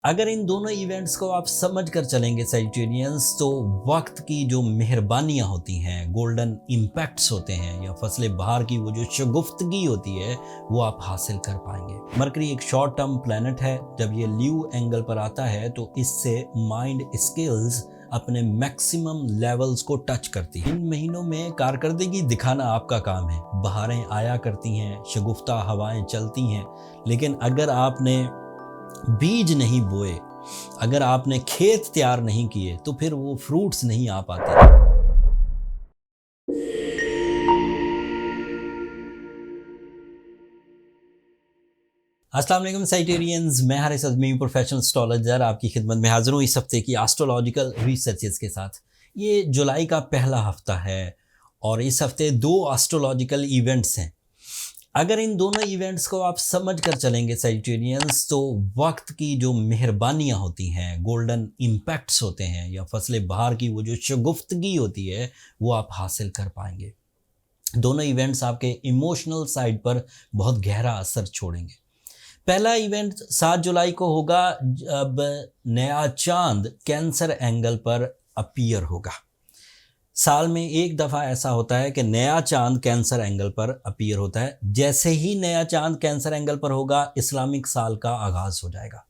अगर इन दोनों इवेंट्स को आप समझ कर चलेंगे सैजिटेरियंस, तो वक्त की जो मेहरबानियाँ होती हैं, गोल्डन इम्पैक्ट्स होते हैं, या फसलें बहार की वो जो शगुफ्तगी होती है, वो आप हासिल कर पाएंगे। मरकरी एक शॉर्ट टर्म प्लैनेट है। जब ये ल्यू एंगल पर आता है तो इससे माइंड स्किल्स अपने मैक्सिमम लेवल्स को टच करती है। इन महीनों में कारकर्दगी दिखाना आपका काम है। बहारें आया करती हैं, शगुफ्ता हवाएं चलती हैं, लेकिन अगर आपने बीज नहीं बोए, अगर आपने खेत तैयार नहीं किए, तो फिर वो फ्रूट्स नहीं आ पाते। अस्सलाम वालेकुम साइटेरियंस, मैं हारिस अज़मी प्रोफेशनल एस्ट्रोलॉजर आपकी खिदमत में हाजिर हूँ इस हफ्ते की एस्ट्रोलॉजिकल रिसर्चेस के साथ। ये जुलाई का पहला हफ्ता है और इस हफ्ते दो एस्ट्रोलॉजिकल इवेंट्स हैं। अगर इन दोनों इवेंट्स को आप समझ कर चलेंगे सैजिटेरियंस, तो वक्त की जो मेहरबानियाँ होती हैं, गोल्डन इम्पैक्ट्स होते हैं, या फसलें बहार की वो जो शगुफ्तगी होती है, वो आप हासिल कर पाएंगे। दोनों इवेंट्स आपके इमोशनल साइड पर बहुत गहरा असर छोड़ेंगे। पहला इवेंट 7 जुलाई को होगा, जब नया चांद कैंसर एंगल पर अपीयर होगा। साल में एक दफ़ा ऐसा होता है कि नया चांद कैंसर एंगल पर अपीयर होता है। जैसे ही नया चांद कैंसर एंगल पर होगा, इस्लामिक साल का आगाज़ हो जाएगा।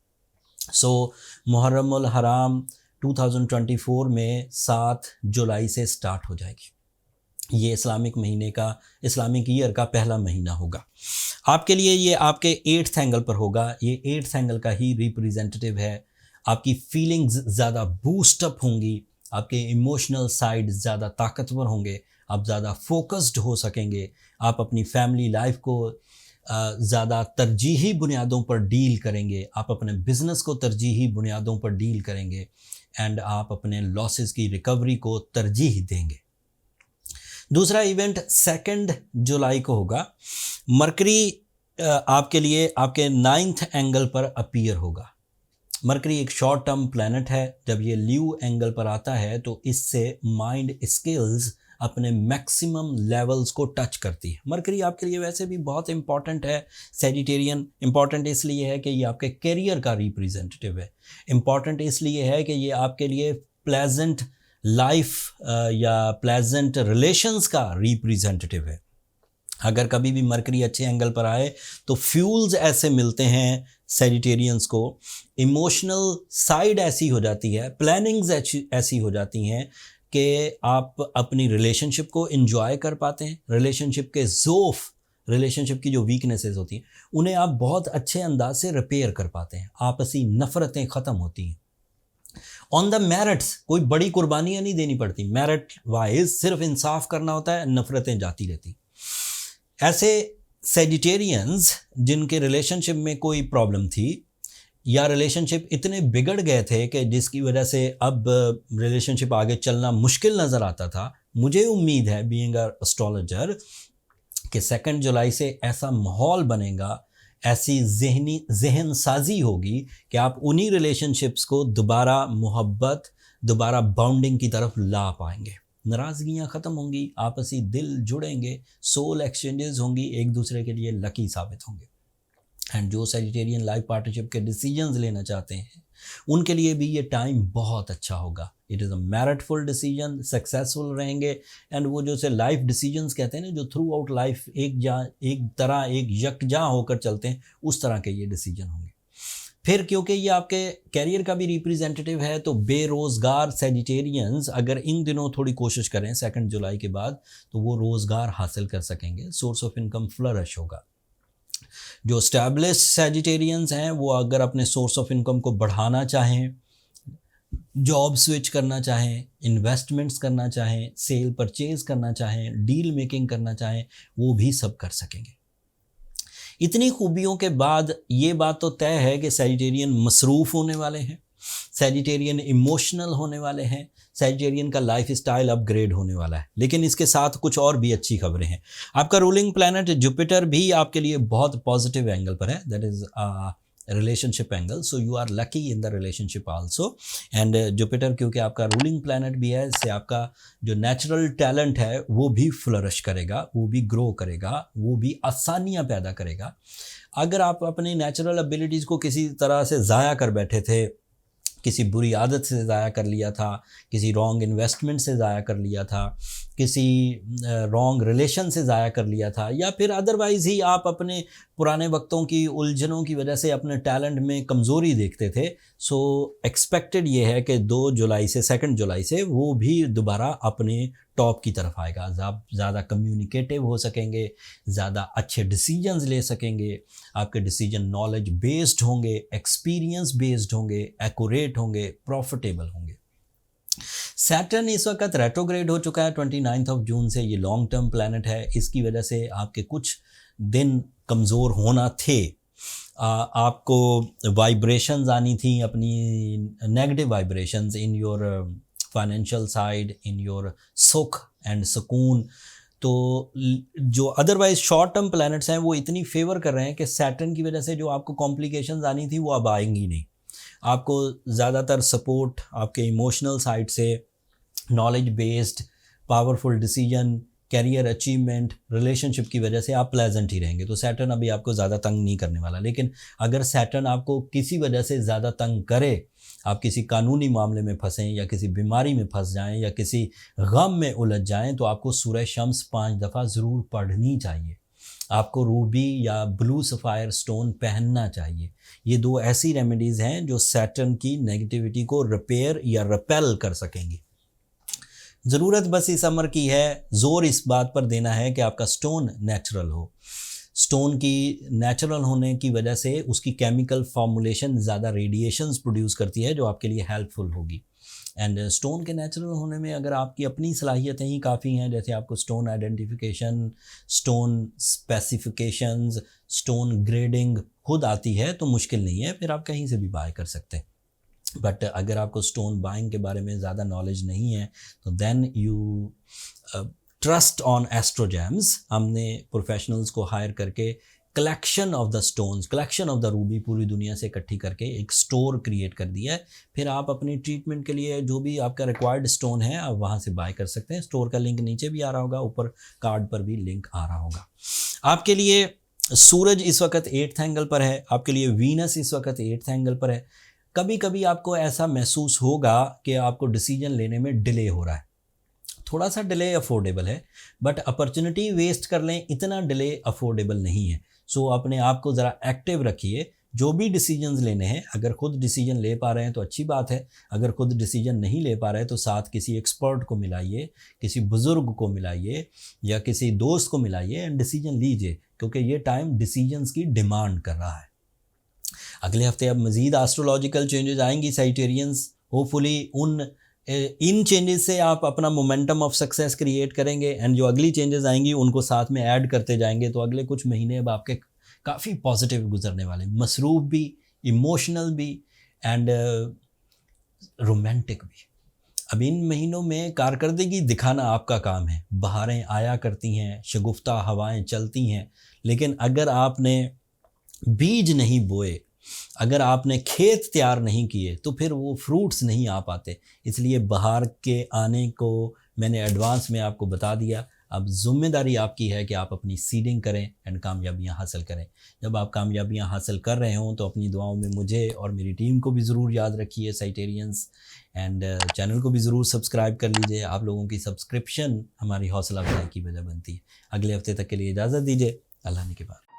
मुहर्रम उल हराम 2024 में 7 जुलाई से स्टार्ट हो जाएगी। ये इस्लामिक महीने का, इस्लामिक ईयर का पहला महीना होगा। आपके लिए ये आपके 8th एंगल पर होगा। ये 8th एंगल का ही रिप्रेजेंटेटिव है। आपकी फीलिंग्स ज़्यादा बूस्टअप होंगी, आपके इमोशनल साइड ज़्यादा ताकतवर होंगे, आप ज़्यादा फोकस्ड हो सकेंगे, आप अपनी फैमिली लाइफ को ज़्यादा तरजीही बुनियादों पर डील करेंगे, आप अपने बिज़नेस को तरजीही बुनियादों पर डील करेंगे, एंड आप अपने लॉसेस की रिकवरी को तरजीह देंगे। दूसरा इवेंट 2 जुलाई को होगा। मरकरी आपके लिए आपके 9th एंगल पर अपीयर होगा। मरकरी एक शॉर्ट टर्म प्लैनेट है। जब ये ल्यू एंगल पर आता है तो इससे माइंड स्किल्स अपने मैक्सिमम लेवल्स को टच करती है। मरकरी आपके लिए वैसे भी बहुत इंपॉर्टेंट है सैजिटेरियन। इंपॉर्टेंट इसलिए है कि ये आपके करियर का रिप्रेजेंटेटिव है। इंपॉर्टेंट इसलिए है कि ये आपके लिए प्लेजेंट लाइफ या प्लेजेंट रिलेशंस का रिप्रेजेंटेटिव है। अगर कभी भी मरकरी अच्छे एंगल पर आए तो फ्यूल्स ऐसे मिलते हैं सैजिटेरियंस को, इमोशनल साइड ऐसी हो जाती है, प्लानिंग्स ऐसी हो जाती हैं कि आप अपनी रिलेशनशिप को एंजॉय कर पाते हैं। रिलेशनशिप के ज़ोफ़, रिलेशनशिप की जो वीकनेसेस होती हैं, उन्हें आप बहुत अच्छे अंदाज से रिपेयर कर पाते हैं। आपसी नफ़रतें ख़त्म होती हैं। ऑन द मेरिट्स कोई बड़ी कुर्बानियाँ नहीं देनी पड़ती। मेरिट वाइज सिर्फ इंसाफ करना होता है, नफ़रतें जाती रहती। ऐसे सैजिटेरियंस जिनके रिलेशनशिप में कोई प्रॉब्लम थी, या रिलेशनशिप इतने बिगड़ गए थे कि जिसकी वजह से अब रिलेशनशिप आगे चलना मुश्किल नज़र आता था, मुझे उम्मीद है बीइंग अ एस्ट्रोलॉजर कि 2 जुलाई से ऐसा माहौल बनेगा, ऐसी जहन साजी होगी कि आप उन्हीं रिलेशनशिप्स को दोबारा मोहब्बत, दोबारा बॉन्डिंग की तरफ ला पाएंगे। नाराज़गियाँ ख़त्म होंगी, आपसी दिल जुड़ेंगे, सोल एक्सचेंजेस होंगी, एक दूसरे के लिए लकी साबित होंगे। एंड जो सैजिटेरियन लाइफ पार्टनरशिप के डिसीजंस लेना चाहते हैं, उनके लिए भी ये टाइम बहुत अच्छा होगा। It is a meritful decision, successful रहेंगे। एंड वो जो से लाइफ डिसीजंस कहते हैं ना, जो थ्रू आउट लाइफ एक यकजा होकर चलते हैं, उस तरह के ये डिसीजन होंगे। फिर क्योंकि ये आपके कैरियर का भी रिप्रेजेंटेटिव है, तो बेरोज़गार सैजिटेरियंस अगर इन दिनों थोड़ी कोशिश करें 2 जुलाई के बाद, तो वो रोज़गार हासिल कर सकेंगे। सोर्स ऑफ इनकम फ्लरिश होगा। जो स्टैब्लिश सैजिटेरियंस हैं, वो अगर अपने सोर्स ऑफ इनकम को बढ़ाना चाहें, जॉब स्विच करना चाहें, इन्वेस्टमेंट्स करना चाहें, सेल परचेज़ करना चाहें, डील मेकिंग करना चाहें, वो भी सब कर सकेंगे। इतनी खूबियों के बाद ये बात तो तय है कि सैजिटेरियन मसरूफ़ होने वाले हैं, सैजिटेरियन इमोशनल होने वाले हैं, सैजिटेरियन का लाइफ स्टाइल अपग्रेड होने वाला है। लेकिन इसके साथ कुछ और भी अच्छी खबरें हैं। आपका रूलिंग प्लैनेट जुपिटर भी आपके लिए बहुत पॉजिटिव एंगल पर है। That is relationship angle, so you are lucky in the relationship also. And Jupiter क्योंकि आपका रूलिंग प्लैनेट भी है, इससे आपका जो नेचुरल टैलेंट है वो भी फ्लरिश करेगा, वो भी ग्रो करेगा, वो भी आसानियाँ पैदा करेगा। अगर आप अपनी नेचुरल एबिलिटीज़ को किसी तरह से ज़ाया कर बैठे थे, किसी बुरी आदत से ज़ाया कर लिया था, किसी रॉन्ग इन्वेस्टमेंट से ज़ाया कर लिया था, किसी रॉन्ग रिलेशन से ज़ाया कर लिया था, या फिर अदरवाइज़ ही आप अपने पुराने वक्तों की उलझनों की वजह से अपने टैलेंट में कमज़ोरी देखते थे, सो एक्सपेक्टेड ये है कि 2 जुलाई से वो भी दोबारा अपने टॉप की तरफ आएगा। आप ज़्यादा कम्युनिकेटिव हो सकेंगे, ज़्यादा अच्छे डिसीजंस ले सकेंगे, आपके डिसीजन नॉलेज बेस्ड होंगे, एक्सपीरियंस बेस्ड होंगे, एक्यूरेट होंगे, प्रॉफिटेबल होंगे। सैटर्न इस वक्त रेट्रोग्रेड हो चुका है 29 जून से। ये लॉन्ग टर्म प्लैनेट है, इसकी वजह से आपके कुछ दिन कमज़ोर होना थे। आपको वाइब्रेशंस आनी थी, अपनी negative vibrations in your financial side, in your सुख एंड सुकून। तो जो अदरवाइज शॉर्ट टर्म प्लैनेट्स हैं वो इतनी फेवर कर रहे हैं कि सैटर्न की वजह से जो आपको कॉम्प्लिकेशंस आनी थी वो अब आएंगी नहीं। आपको ज़्यादातर सपोर्ट आपके इमोशनल साइड से, knowledge based powerful decision, career achievement, relationship की वजह से आप प्लेजेंट ही रहेंगे। तो सैटर्न अभी आपको ज़्यादा तंग नहीं करने वाला। लेकिन अगर सैटर्न आपको किसी वजह से ज़्यादा तंग करे, आप किसी कानूनी मामले में फंसें या किसी बीमारी में फंस जाएं या किसी गम में उलझ जाएं, तो आपको सूरह शम्स 5 दफ़ा ज़रूर पढ़नी चाहिए। आपको रूबी या ब्लू सफ़ायर स्टोन पहनना चाहिए। ये 2 ऐसी रेमेडीज़ हैं जो सैटर्न की नेगेटिविटी को रिपेयर या रिपेल कर सकेंगी। ज़रूरत बस इस अमर की है, ज़ोर इस बात पर देना है कि आपका स्टोन नेचुरल हो। स्टोन की नेचुरल होने की वजह से उसकी केमिकल फॉर्मुलेशन ज़्यादा रेडिएशंस प्रोड्यूस करती है जो आपके लिए हेल्पफुल होगी। एंड स्टोन के नेचुरल होने में अगर आपकी अपनी सलाहियतें ही काफ़ी हैं, जैसे आपको stone identification, stone specifications, stone grading खुद आती है, तो मुश्किल नहीं है, फिर आप कहीं से भी बाय कर सकते हैं। बट अगर आपको स्टोन बाइंग के बारे में ज़्यादा नॉलेज नहीं है तो देन यू ट्रस्ट ऑन एस्ट्रोजैम्स। हमने प्रोफेशनल्स को हायर करके collection of the stones, collection of the Ruby पूरी दुनिया से इकट्ठी करके एक स्टोर क्रिएट कर दिया है। फिर आप अपनी ट्रीटमेंट के लिए जो भी आपका रिक्वायर्ड स्टोन है आप वहाँ से बाय कर सकते हैं। स्टोर का लिंक नीचे भी आ रहा होगा, ऊपर कार्ड पर भी लिंक आ रहा होगा। आपके लिए सूरज इस वक्त 8th एंगल पर है, आपके लिए वीनस इस वक्त 8th एंगल पर है। कभी कभी आपको ऐसा महसूस होगा कि आपको डिसीजन लेने में डिले हो रहा है। थोड़ा सा डिले अफोर्डेबल है, बट अपॉर्चुनिटी वेस्ट कर लें इतना डिले अफोर्डेबल नहीं है। सो अपने आप को ज़रा एक्टिव रखिए। जो भी डिसीजंस लेने हैं, अगर खुद डिसीजन ले पा रहे हैं तो अच्छी बात है, अगर खुद डिसीजन नहीं ले पा रहे तो साथ किसी एक्सपर्ट को मिलाइए, किसी बुज़ुर्ग को मिलाइए या किसी दोस्त को मिलाइए एंड डिसीजन लीजिए, क्योंकि ये टाइम डिसीजंस की डिमांड कर रहा है। अगले हफ्ते अब मज़ीद एस्ट्रोलॉजिकल चेंजेस आएंगी साइटेरियंस। होपफुली इन चेंजेस से आप अपना मोमेंटम ऑफ सक्सेस क्रिएट करेंगे एंड जो अगली चेंजेस आएंगी उनको साथ में ऐड करते जाएंगे। तो अगले कुछ महीने अब आपके काफ़ी पॉजिटिव गुजरने वाले, मसरूफ़ भी, इमोशनल भी एंड रोमांटिक भी। अब इन महीनों में कारकर्दगी दिखाना आपका काम है। बहारें आया करती हैं, शगुफ्ता हवाएं चलती हैं, लेकिन अगर आपने बीज नहीं बोए, अगर आपने खेत तैयार नहीं किए तो फिर वो फ्रूट्स नहीं आ पाते। इसलिए बाहर के आने को मैंने एडवांस में आपको बता दिया। अब जिम्मेदारी आपकी है कि आप अपनी सीडिंग करें एंड कामयाबियां हासिल करें। जब आप कामयाबियां हासिल कर रहे हों तो अपनी दुआओं में मुझे और मेरी टीम को भी ज़रूर याद रखिए साइटेरियंस, एंड चैनल को भी ज़रूर सब्सक्राइब कर लीजिए। आप लोगों की सब्सक्रिप्शन हमारी हौसला अफजाई की वजह बनती है। अगले हफ्ते तक के लिए इजाज़त दीजिए। अल्लाह ने के बाद।